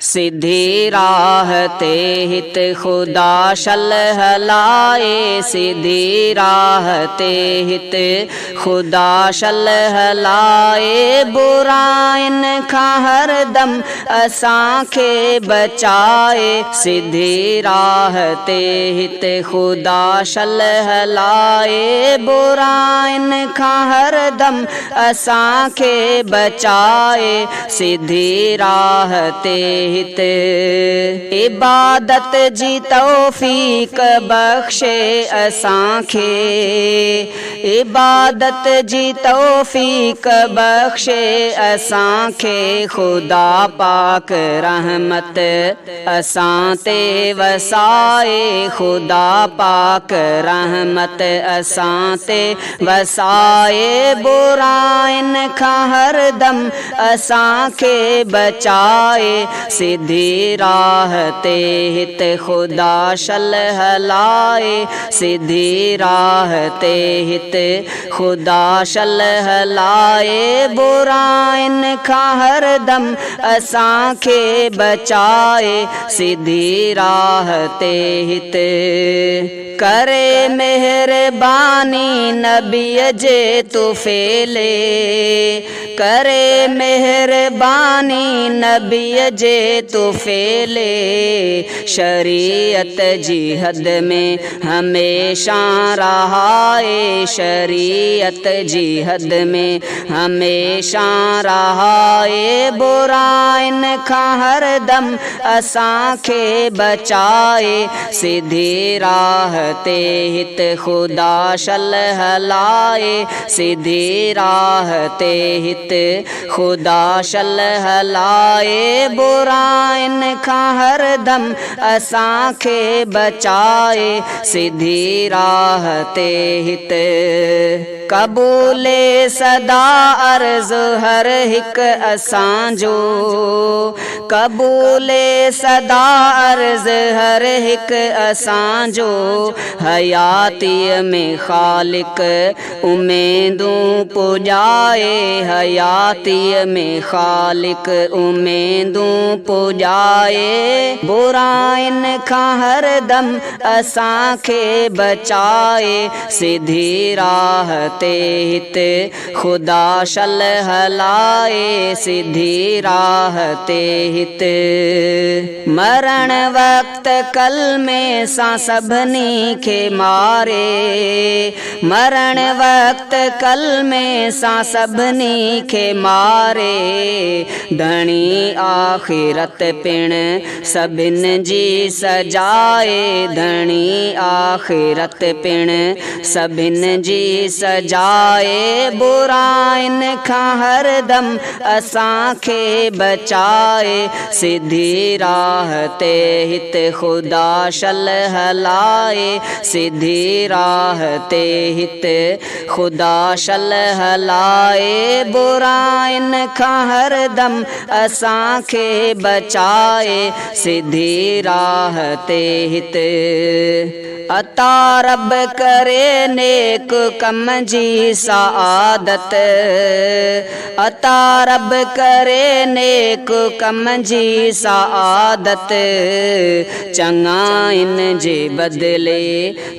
सीधी राह ते हित खुदा शल हलाए, सीधी राह ते हित खुदा शल हलाए। बुराइन खां हरदम असांखे बचाए, सीधी राह ते हित खुदा शल हलाए। बुराइन खां हरदम असांखे बचाए, सीधी राह ते हित इबादत जी तौफीक बख्शे असांखे, इबादत जी तौफीक बख्शे असांखे। खुदा पाक रहमत असां ते वसाए, खुदा पाक रहमत असां ते वसाए। बुराइन खां हरदम असांखे बचाए, सीधी राह ते हित खुदा शल हलाए, सीधी राह ते हित खुदा शल हलाए। बुराइन खां हरदम असांखे बचाए, सीधी राह ते हित करे मेहरबानी नबीअ जे तुफ़ेले, करे मेहरबानी नबीअ जे तुफ़ेले। शरीयत जी हद में हमेशा रहाए, शरीयत जी हद में हमेशा रहाए। बुराइन खां हरदम असांखे बचाए, सीधी राह ते हित खुदा शल हलाए, सीधी राह ते हित खुदा शल हलाए। बुराइन खां हरदम असांखे बचाए, सीधी राह ते हित क़बूले सदा अर्ज़ हर हिक असांजो, क़बूले सदा अर्ज़ हर हिक असांजो। हयातीअ में ख़ालिक उमेदूं पुॼाए, हयातीअ में ख़ालिक उमेदूं पुॼाए। बुराइन खां हरदम असांखे बचाए, सीधी राह ते हित खुदा शल हलाए, सीधी राह ते हित मरण वक्त कलमे सां सभिनी खे मारे, मरण वक्त कलमे सां सभिनी खे मारे। धणी आख़िरत पिण सभिनि जी सजाए, धणी आख़िरत पिण सभिनि जी सजाए। बुराइन खां हरदम असांखे बचाए, सीधी राह ते हित खुदा शल हलाए, सीधी राह ते हित खुदा शल हलाए। बुराइन खां हरदम असांखे बचाए, सीधी राह ते हित अता रब करे नेक कम जी सआदत, अता रब करे नेक कम जी सआदत। चङा इन जे बदिले,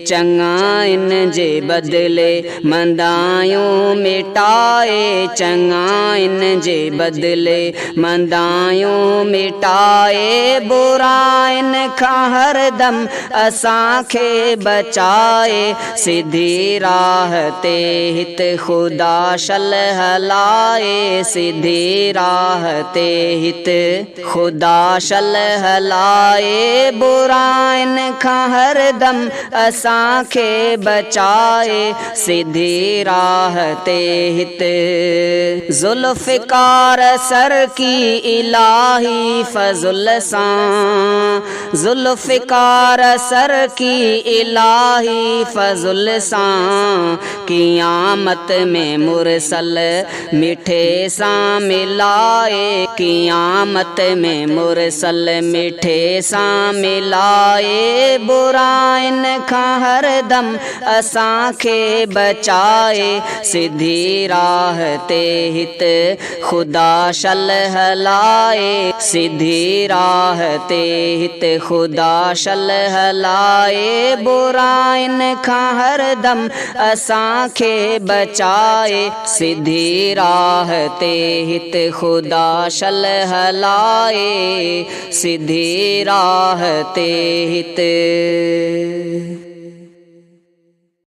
चङा इन जे बदिले मंदायूं मिटाए, चङा इन जे बदिले मंदायूं मिटाए। बुराइन खां हरदम असांखे बचाए, सीधी राह ते हित खुदा शल हलाए, सीधी राह ते हित खुदा शल हलाए। बुराइन खां हरदम असांखे बचाए, सीधी राह ते हित ज़ुल्फ़िकार सर की इलाही फज़ुल सां, ज़ुल्फ़िकार सर की इलाही फज़ुल सां। क़ियामत में मुरसल मिठे सां मिलाए, क़ियामत नात में मुरसल मिठे सां मिलाए, बुराइन खां हर दम असांखे बचाए, सिधी राह ते हित खुदा शल हलाए, सिधी राह ते हित खुदा शल हलाए, बुराइन खां हर दम असांखे बचाए, सिधी राह ते हित खुदा शल हलाए, सिधी राह ते हित।